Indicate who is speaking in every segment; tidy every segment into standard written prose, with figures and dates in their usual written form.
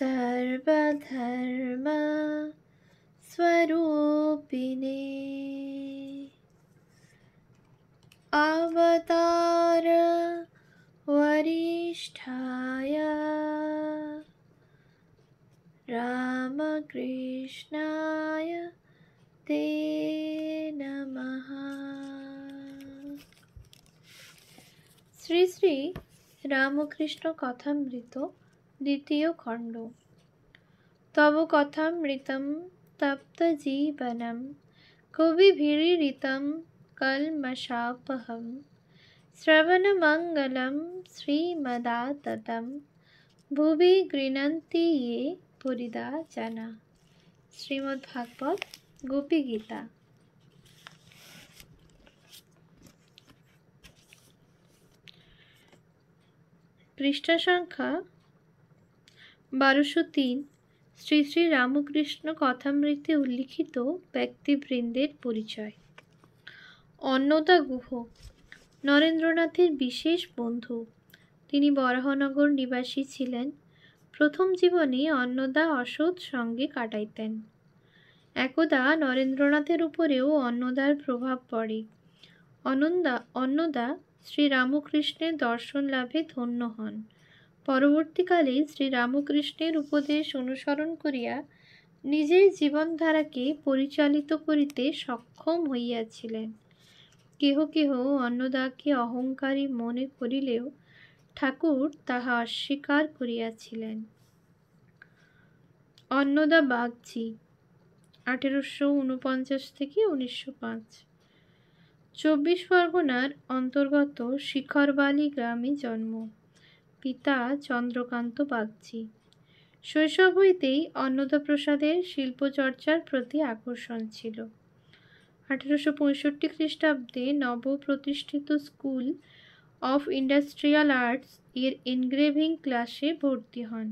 Speaker 1: सर्वधर्म स्वरूपिणे अवतार वरिष्ठाय रामकृष्णाय ते नमः। শ্রী শ্রী রামকৃষ্ণ কথামৃত দ্বিতীয় খণ্ড। তব কথামৃতম তপ্ত জীবনম কবিভিরীরিতম কলমশাপহম শ্রবণমঙ্গলম শ্রীমদাততম ভুবি গৃণন্তি ये পরিদা জানা। শ্রীমদ্ ভাগবত গোপী গীতা। পৃষ্ঠা সংখ্যা 1203। শ্রী শ্রী রামকৃষ্ণ কথামৃতে উল্লিখিত ব্যক্তিবৃন্দের পরিচয়। অন্নদা গুহ নরেন্দ্রনাথের বিশেষ বন্ধু। তিনি বরাহনগর নিবাসী ছিলেন। প্রথম জীবনে অন্নদা অসৎ সঙ্গে কাটাইতেন। একদা নরেন্দ্রনাথের উপরেও অন্নদার প্রভাব পড়ে। অন্নদা শ্রীরামকৃষ্ণের দর্শন লাভে ধন্য হন। পরবর্তীকালে শ্রীরামকৃষ্ণের উপদেশ অনুসরণ করিয়া নিজের জীবনধারাকে পরিচালিত করিতে সক্ষম হইয়াছিলেন। কেহ কেহ অন্নদাকে অহংকারী মনে করিলেও ঠাকুর তাহা অস্বীকার করিয়াছিলেন। অন্নদা বাগচি 1849 থেকে 1905 24 পরগনার অন্তর্গত শিখরবালি গ্রামে জন্ম। পিতা চন্দ্রকান্ত বাগচি। শৈশব হইতেই অন্নদাপ্রসাদের শিল্পচর্চার প্রতি আকর্ষণ ছিল। 1865 খ্রিস্টাব্দে নবপ্রতিষ্ঠিত স্কুল অফ ইন্ডাস্ট্রিয়াল আর্টস এর এনগ্রেভিং ক্লাসে ভর্তি হন।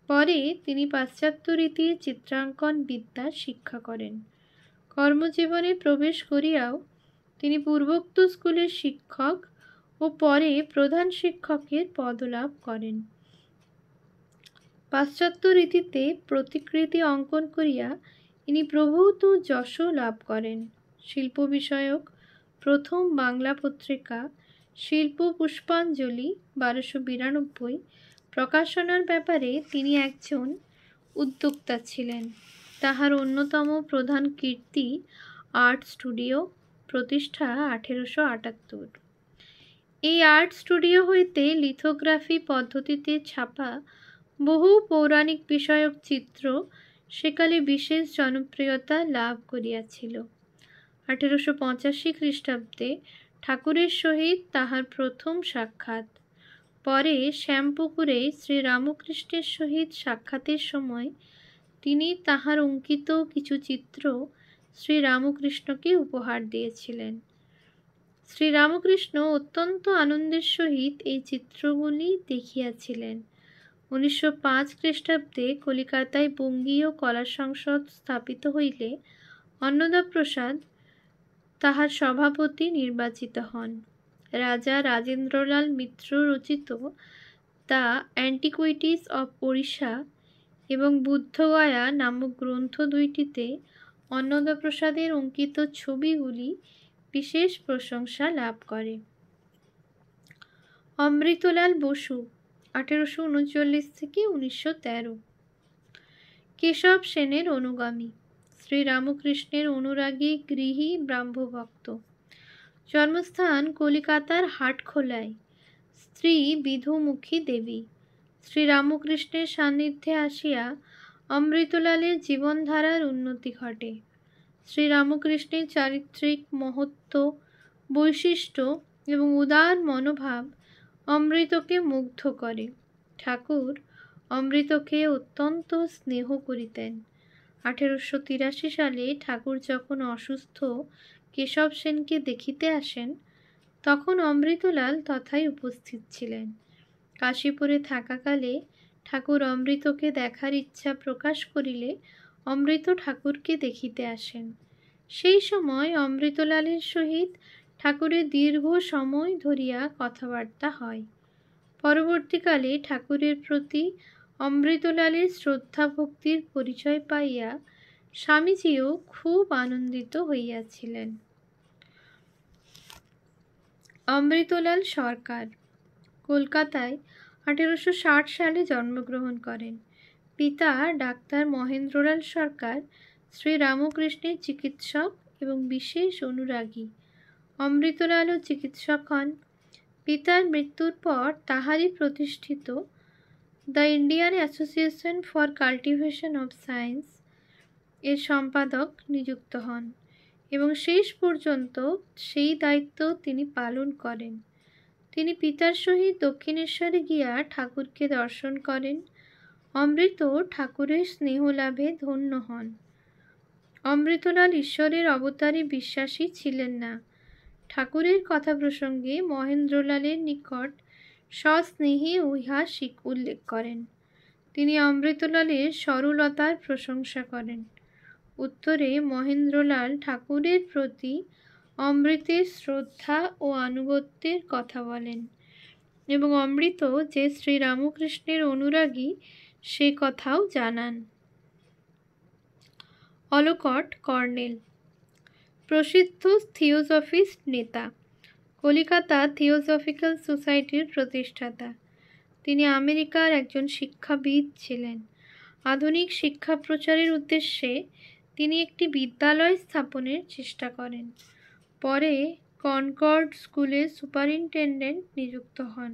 Speaker 1: পরে তিনি পাশ্চাত্য রীতির চিত্রাঙ্কন বিদ্যা শিক্ষা করেন। কর্মজীবনে প্রবেশ করিয়াও তিনি পূর্বোক্ত স্কুলের শিক্ষক ও পরে প্রধান শিক্ষকের পদলাভ করেন। পাশ্চাত্য রীতিতে প্রতিকৃতি অঙ্কন করিয়া তিনি প্রভূত যশ লাভ করেন। শিল্প বিষয়ক প্রথম বাংলা পত্রিকা শিল্প পুষ্পাঞ্জলি 1292 প্রকাশনার ব্যাপারে তিনি একজন উদ্যোক্তা ছিলেন। তাহার অন্যতম প্রধান কীর্তি আর্ট স্টুডিও প্রতিষ্ঠা 1878। এই আর্ট স্টুডিও হইতে লিথোগ্রাফি পদ্ধতিতে ছাপা বহু পৌরাণিক বিষয়ক চিত্র সেকালে বিশেষ জনপ্রিয়তা লাভ করিয়াছিল। 1885 খ্রিস্টাব্দে ঠাকুরের সহিত তাহার প্রথম সাক্ষাৎ। পরে শ্যামপুকুরে শ্রীরামকৃষ্ণের সহিত সাক্ষাতের সময় তিনি তাহার অঙ্কিত কিছু চিত্র শ্রীরামকৃষ্ণকে উপহার দিয়েছিলেন। শ্রীরামকৃষ্ণ অত্যন্ত আনন্দের সহিত এই চিত্রগুলি দেখিয়াছিলেন। 1905 খ্রিস্টাব্দে কলিকাতায় বঙ্গীয় কলা সংসদ স্থাপিত হইলে অন্নদাপ্রসাদ তাহার সভাপতি নির্বাচিত হন। রাজা রাজেন্দ্রলাল মিত্র রচিত দ্য অ্যান্টিকুইটিস অফ ওড়িশা এবং বুদ্ধগয়া নামক গ্রন্থ দুইটিতে অন্নদাপ্রসাদের অঙ্কিত ছবিগুলি বিশেষ প্রশংসা লাভ করে। অমৃতলাল বসু 1839 থেকে 1913 কেশব সেনের অনুগামী। শ্রীরামকৃষ্ণের অনুরাগী গৃহী ব্রাহ্মভক্ত। জন্মস্থান কলিকাতার হাটখোলায়। স্ত্রী বিধুমুখী দেবী। শ্রীরামকৃষ্ণের সান্নিধ্যে আসিয়া অমৃতলালের জীবনধারার উন্নতি ঘটে। শ্রীরামকৃষ্ণের চারিত্রিক মহত্ব, বৈশিষ্ট্য এবং উদার মনোভাব অমৃতকে মুগ্ধ করে। ঠাকুর অমৃতকে অত্যন্ত স্নেহ করিতেন। 1883 সালে ঠাকুর যখন অসুস্থ কেশব সেনকে দেখিতে আসেন, তখন অমৃতলাল তথায় উপস্থিত ছিলেন। কাশীপুরে থাকাকালে ঠাকুর অমৃতকে দেখার ইচ্ছা প্রকাশ করিলে অমৃত ঠাকুরকে দেখিতে আসেন। সেই সময় অমৃতলালের সহিত ঠাকুরের দীর্ঘ সময় ধরিয়া কথাবার্তা হয়। পরবর্তীকালে ঠাকুরের প্রতি অমৃতলালের শ্রদ্ধা ভক্তির পরিচয় পাইয়া স্বামীজিও খুব আনন্দিত হইয়াছিলেন। অমৃতলাল সরকার কলকাতায় 1860 সালে জন্মগ্রহণ করেন। পিতা ডাক্তার মহেন্দ্রলাল সরকার শ্রীরামকৃষ্ণের চিকিৎসক এবং বিশেষ অনুরাগী। অমৃতলালও চিকিৎসক হন। পিতার মৃত্যুর পর তাহারই প্রতিষ্ঠিত the Indian association for cultivation of science এর সম্পাদক নিযুক্ত হন এবং শেষ পর্যন্ত সেই দায়িত্ব তিনি পালন করেন। তিনি পিতার সহিত দক্ষিণেশ্বরে গিয়া ঠাকুরকে দর্শন করেন। অমৃত ঠাকুরের স্নেহ লাভে ধন্য হন। অমৃতলাল ঈশ্বরের অবতারে বিশ্বাসী ছিলেন না। ঠাকুরের কথা প্রসঙ্গে মহেন্দ্রলালের নিকট সস্নেহে উহা উল্লেখ করেন। তিনি অমৃতলালের সরলতার প্রশংসা করেন। উত্তরে মহেন্দ্রলাল ঠাকুরের প্রতি অমৃতের শ্রদ্ধা ও আনুগত্যের কথা বলেন এবং অমৃত যে শ্রীরামকৃষ্ণের অনুরাগী সে কথাও জানান। অলকট কর্নেল প্রসিদ্ধ থিওজফিস্ট নেতা, কলিকাতা থিওজফিক্যাল সোসাইটির প্রতিষ্ঠাতা। তিনি আমেরিকার একজন শিক্ষাবিদ ছিলেন। আধুনিক শিক্ষা প্রচারের উদ্দেশ্যে তিনি একটি বিদ্যালয় স্থাপনের চেষ্টা করেন। পরে কনকর্ড স্কুলের সুপারিনটেন্ডেন্ট নিযুক্ত হন।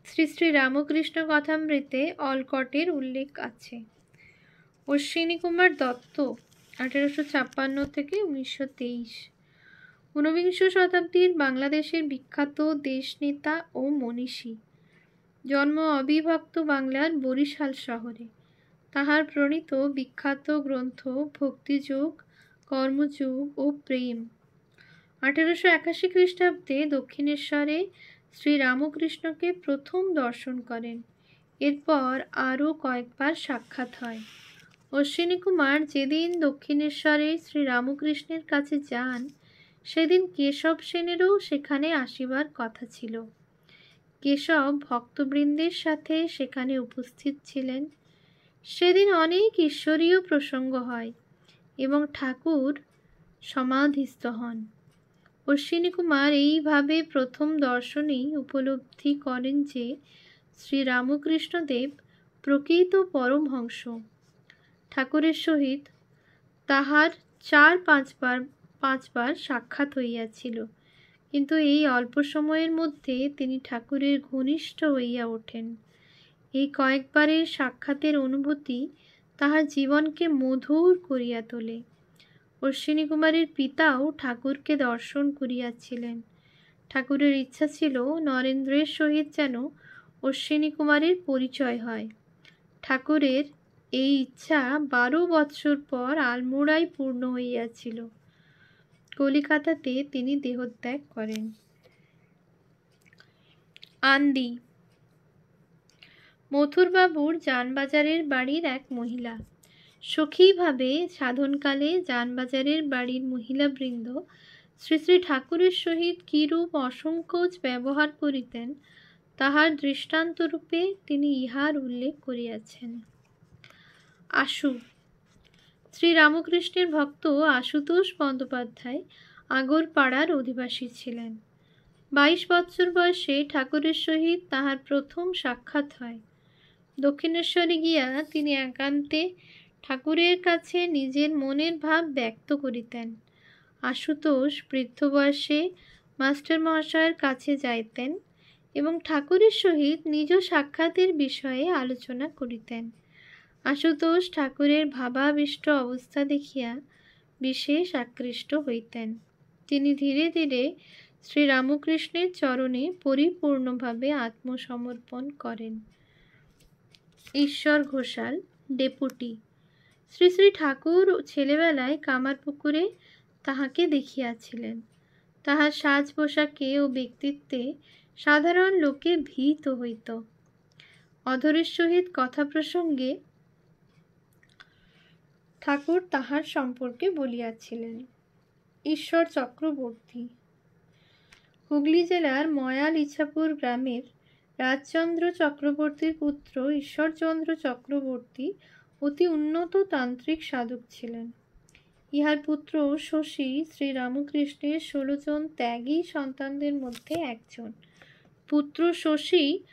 Speaker 1: শ্রী শ্রী রামকৃষ্ণ কথামৃতে অলকটের উল্লেখ আছে। অশ্বিনী কুমার দত্ত 1856 থেকে 1923 ঊনবিংশ শতাব্দীর বাংলাদেশের বিখ্যাত দেশনেতা ও মনীষী। জন্ম অবিভক্ত বাংলার বরিশাল শহরে। তাহার প্রণীত বিখ্যাত গ্রন্থ ভক্তিযোগ, কর্মযোগ ও প্রেম। 1881 খ্রিস্টাব্দে দক্ষিণেশ্বরে শ্রীরামকৃষ্ণকে প্রথম দর্শন করেন। এরপর আরও কয়েকবার সাক্ষাৎ হয়। অশ্বিনী কুমার যেদিন দক্ষিণেশ্বরে শ্রীরামকৃষ্ণের কাছে যান সেদিন কেশব সেনেরও সেখানে আসিবার কথা ছিল। কেশব ভক্তবৃন্দের সাথে সেখানে উপস্থিত ছিলেন। সেদিন অনেক ঈশ্বরীয় প্রসঙ্গ হয় এবং ঠাকুর সমাধিস্থ হন। অশ্বিনী কুমার এইভাবে প্রথম দর্শনেই উপলব্ধি করেন যে শ্রীরামকৃষ্ণদেব প্রকৃত পরমহংস। ঠাকুরের সহিত তাহার 4-5 বার সাক্ষাৎ হইয়াছিল, কিন্তু এই অল্প সময়ের মধ্যে তিনি ঠাকুরের ঘনিষ্ঠ হইয়া ওঠেন। এই কয়েকবারের সাক্ষাতের অনুভূতি তাহার জীবনকে মধুর করিয়া তোলে। অশ্বিনী কুমারের পিতাও ঠাকুরকে দর্শন করিয়াছিলেন। ঠাকুরের ইচ্ছা ছিল নরেন্দ্রের সহিত যেন অশ্বিনী কুমারের পরিচয় হয়। ঠাকুরের এই ইচ্ছা 12 বৎসর পর আলমোড়ায় পূর্ণ হইয়াছিল। কলিকাতাতে তিনি দেহত্যাগ করেন। আন্দি মথুরবাবুর জানবাজারের বাড়ির এক মহিলা। সখীভাবে সাধনকালে জানবাজারের বাড়ির মহিলাবৃন্দ শ্রী শ্রী ঠাকুরের সহিত কিরূপ অসংকোচ ব্যবহার করিতেন তাহার দৃষ্টান্তরূপে তিনি ইহার উল্লেখ করিয়াছেন। আশু শ্রীরামকৃষ্ণের ভক্ত আশুতোষ বন্দ্যোপাধ্যায় আগরপাড়ার অধিবাসী ছিলেন। 22 বৎসর বয়সে ঠাকুরের সহিত তাহার প্রথম সাক্ষাৎ হয়। দক্ষিণেশ্বরে গিয়া তিনি একান্তে ঠাকুরের কাছে নিজের মনের ভাব ব্যক্ত করিতেন। আশুতোষ বৃদ্ধ বয়সে মাস্টার মহাশয়ের কাছে যাইতেন এবং ঠাকুরের সহিত নিজ সাক্ষাতের বিষয়ে আলোচনা করিতেন। আশুতোষ ঠাকুরের ভাবাবিষ্ট অবস্থা দেখিয়া বিশেষ আকৃষ্ট হইতেন। তিনি ধীরে ধীরে শ্রীরামকৃষ্ণের চরণে পরিপূর্ণভাবে আত্মসমর্পণ করেন। ঈশ্বর ঘোষাল ডেপুটি শ্রী শ্রী ঠাকুর ছেলেবেলায় কামারপুকুরে তাহাকে দেখিয়াছিলেন। তাহার সাজ পোশাকে ও ব্যক্তিত্বে সাধারণ লোকে ভীত হইত। অধরের সহিত কথা প্রসঙ্গে ঠাকুর তাহার সম্পর্কে বলিয়াছিলেন। ঈশ্বর চক্রবর্তী হুগলি জেলার ময়াল ইছাপুর গ্রামের রাজচন্দ্র চক্রবর্তীর পুত্র ঈশ্বরচন্দ্র চক্রবর্তী অতি উন্নত তান্ত্রিক সাধক ছিলেন। ইহার পুত্র শশী শ্রীরামকৃষ্ণের 16 জন ত্যাগী সন্তানদের মধ্যে একজন। পুত্র শশী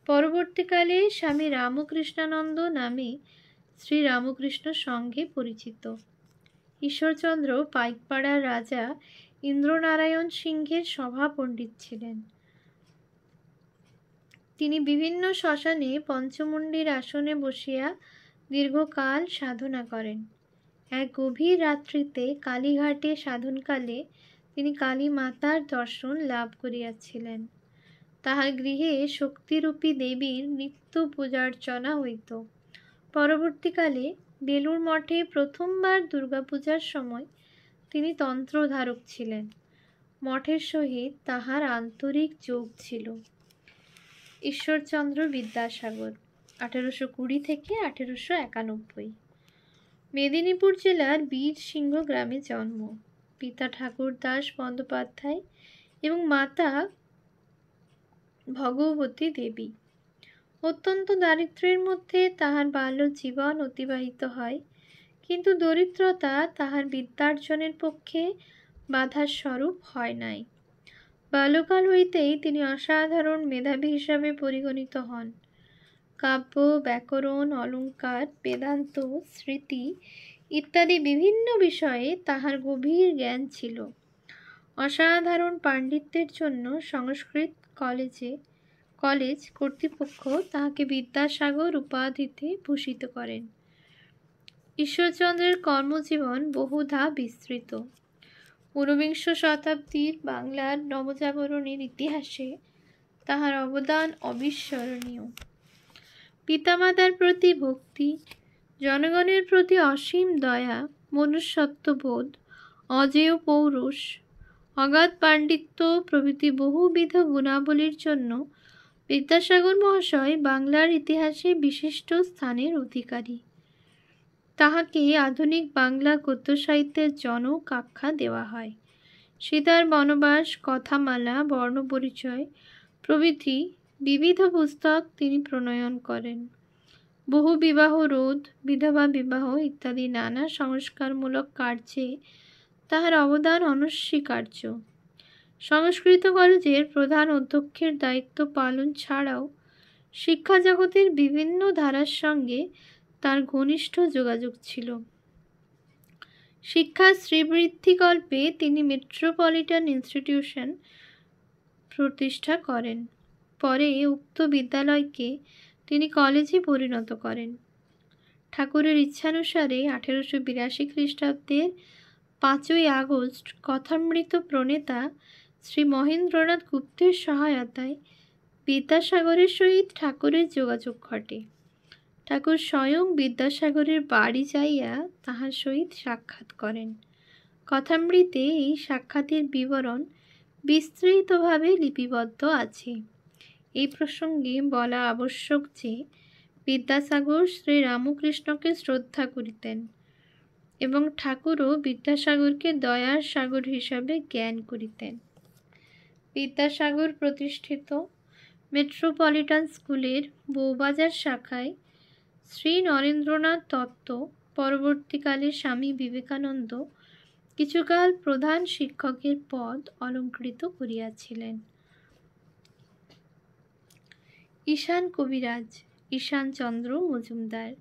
Speaker 1: পরবর্তীকালে স্বামী রামকৃষ্ণানন্দ নামে শ্রীরামকৃষ্ণ সঙ্ঘে পরিচিত। ঈশ্বরচন্দ্র পাইকপাড়ার রাজা ইন্দ্রনারায়ণ সিংহের সভা পণ্ডিত ছিলেন। তিনি বিভিন্ন শ্মশানে পঞ্চমুণ্ডির আসনে বসিয়া দীর্ঘকাল সাধনা করেন। এক গভীর রাত্রিতে কালীঘাটে সাধনকালে তিনি কালী মাতার দর্শন লাভ করিয়াছিলেন। তাহার গৃহে শক্তিরূপী দেবীর নিত্য পূজার্চনা হইত। পরবর্তীকালে বেলুর মঠে প্রথমবার দুর্গাপূজার সময় তিনি তন্ত্রধারক ছিলেন। মঠের সহিত তাহার আন্তরিক যোগ ছিল। ঈশ্বরচন্দ্র বিদ্যাসাগর 1820 থেকে 1891। মেদিনীপুর জেলার বীরসিংহ গ্রামে জন্ম। পিতা ঠাকুরদাস বন্দ্যোপাধ্যায় এবং মাতা ভগবতী দেবী। অত্যন্ত দারিদ্র্যের মধ্যে তাহার বাল্য জীবন অতিবাহিত হয়, কিন্তু দরিদ্রতা তাহার বিদ্যার্জনের পক্ষে বাধার স্বরূপ হয় নাই। বাল্যকাল হইতেই তিনি অসাধারণ মেধাবী হিসাবে পরিগণিত হন। কাব্য, ব্যাকরণ, অলঙ্কার, বেদান্ত, স্মৃতি ইত্যাদি বিভিন্ন বিষয়ে তাহার গভীর জ্ঞান ছিল। অসাধারণ পাণ্ডিত্যের জন্য সংস্কৃত কলেজ কর্তৃপক্ষ তাহাকে বিদ্যাসাগর উপাধিতে ভূষিত করেন। ঈশ্বরচন্দ্রের কর্মজীবন বহুধা বিস্তৃত। ঊনবিংশ শতাব্দীর বাংলার নবজাগরণের ইতিহাসে তাহার অবদান অবিস্মরণীয়। পিতামাতার প্রতি ভক্তি, জনগণের প্রতি অসীম দয়া, মনুষ্যত্ববোধ, অজেয় পৌরুষ, অগাধ পাণ্ডিত্য প্রভৃতি বহুবিধ গুণাবলীর জন্য বিদ্যাসাগর মহাশয় বাংলার ইতিহাসে বিশিষ্ট স্থানের অধিকারী। তাহাকে আধুনিক বাংলা গদ্য সাহিত্যের জনক আখ্যা দেওয়া হয়। সীতার বনবাস, কথামালা, বর্ণপরিচয় প্রভৃতি বিবিধ পুস্তক তিনি প্রণয়ন করেন। বহু বিবাহ রোধ, বিধবা বিবাহ ইত্যাদি নানা সংস্কারমূলক কার্যে তাহার অবদান অনস্বীকার্য। সংস্কৃত কলেজের প্রধান অধ্যক্ষের দায়িত্ব পালন ছাড়াও শিক্ষা জগতের বিভিন্ন ধারার সঙ্গে তার ঘনিষ্ঠ যোগাযোগ ছিল। শিক্ষার শ্রীবৃদ্ধিকল্পে তিনি মেট্রোপলিটন ইনস্টিটিউশন প্রতিষ্ঠা করেন। পরে উক্ত বিদ্যালয়কে তিনি কলেজে পরিণত করেন। ঠাকুরের ইচ্ছানুসারে 1882 খ্রিস্টাব্দের 5ই আগস্ট কথামৃত প্রণেতা শ্রী মহেন্দ্রনাথ গুপ্তের সহায়তায় বিদ্যাসাগরের সহিত ঠাকুরের যোগাযোগ ঘটে। ঠাকুর স্বয়ং বিদ্যাসাগরের বাড়ি যাইয়া তাহার সহিত সাক্ষাৎ করেন। কথামৃতে এই সাক্ষাতের বিবরণ বিস্তৃতভাবে লিপিবদ্ধ আছে। এই প্রসঙ্গে বলা আবশ্যক যে বিদ্যাসাগর শ্রী রামকৃষ্ণকে শ্রদ্ধা করিতেন এবং ঠাকুরও বিদ্যাসাগরকে দয়ার সাগর হিসাবে জ্ঞান করিতেন। বিদ্যাসাগর প্রতিষ্ঠিত মেট্রোপলিটন স্কুলের বউবাজার শাখায় শ্রী নরেন্দ্রনাথ দত্ত, পরবর্তীকালে স্বামী বিবেকানন্দ কিছুকাল প্রধান শিক্ষকের পদ অলঙ্কৃত করিয়াছিলেন। ঈশান কবিরাজ ঈশানচন্দ্র মজুমদার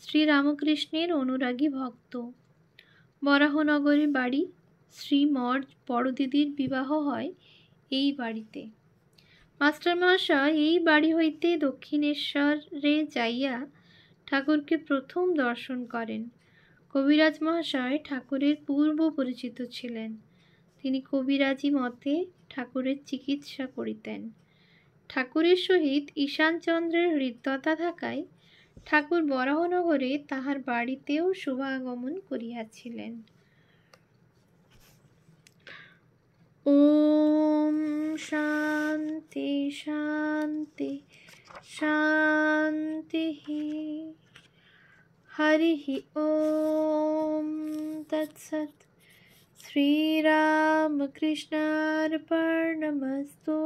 Speaker 1: শ্রীরামকৃষ্ণের অনুরাগী ভক্ত। বরাহনগরে বাড়ি। শ্রীমঠ বড়দিদির বিবাহ হয় এই বাড়িতে। মাস্টারমহাশয় এই বাড়ি হইতে দক্ষিণেশ্বরে যাইয়া ঠাকুরকে প্রথম দর্শন করেন। কবিরাজ মহাশয় ঠাকুরের পূর্ব পরিচিত ছিলেন। তিনি কবিরাজি মতে ঠাকুরের চিকিৎসা করিতেন। ঠাকুরের সহিত ঈশানচন্দ্রের হৃদ্যতা থাকায় ঠাকুর বরাহনগরে তাহার বাড়িতেও শুভাগমন করিয়াছিলেন। ওম শান্তি শান্তি শান্তি। হরি ওম তৎসৎ। শ্রীরামকৃষ্ণার্পণমস্তু।